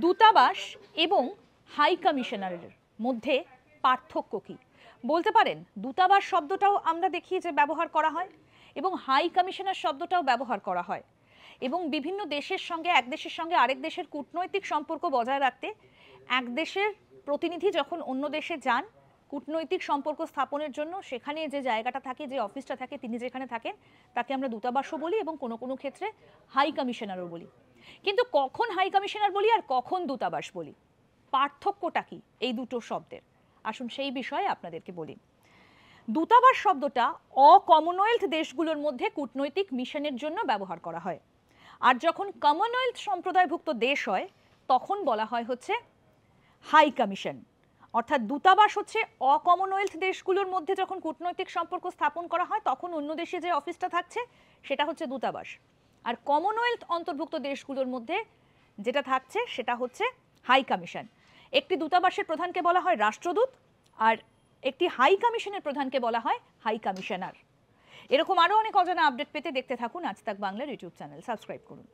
দূতাবাস এবং হাই কমিশনারের মধ্যে পার্থক্য কি বলতে পারেন? দূতাবাস শব্দটাও আমরা দেখি যে ব্যবহার করা হয় এবং হাই কমিশনার শব্দটাও ব্যবহার করা হয়, এবং বিভিন্ন দেশের সঙ্গে এক দেশের সঙ্গে আরেক দেশের কূটনৈতিক সম্পর্ক বজায় রাখতে এক দেশের প্রতিনিধি যখন অন্য দেশে যান কূটনৈতিক সম্পর্ক স্থাপনের জন্য, সেখানে যে জায়গাটা থাকে, যে অফিসটা থাকে, তিনি যেখানে থাকেন তাকে আমরা দূতাবাসও বলি এবং কোনো কোনো ক্ষেত্রে হাই কমিশনারও বলি। কিন্তু কখন হাই কমিশনার বলি আর কখন দূতাবাস বলি, পার্থক্যটা কি এই দুটো শব্দের, আসুন সেই বিষয়ে আপনাদেরকে বলি। দূতাবাস শব্দটা অকমনওয়েলথ দেশগুলোর মধ্যে কূটনৈতিক মিশনের জন্য ব্যবহার করা হয়, আর যখন কমনওয়েলথ সম্প্রদায়ভুক্ত দেশ হয় তখন বলা হয় হচ্ছে হাই কমিশন। অর্থাৎ দূতাবাস হচ্ছে অকমনওয়েলথ দেশগুলোর মধ্যে যখন কূটনৈতিক সম্পর্ক স্থাপন করা হয় তখন অন্য দেশে যে অফিসটা থাকছে সেটা হচ্ছে দূতাবাস, আর কমনওয়েলথ অন্তর্ভুক্ত দেশগুলোর মধ্যে যেটা থাকছে সেটা হচ্ছে হাই কমিশন। একটি দূতাবাসের প্রধানকে বলা হয় রাষ্ট্রদূত, আর একটি হাই কমিশনের প্রধানকে বলা হয় হাই কমিশনার। এরকম আরও অনেক অজানা আপডেট পেতে দেখতে থাকুন আজ তাক বাংলার ইউটিউব চ্যানেল, সাবস্ক্রাইব করুন।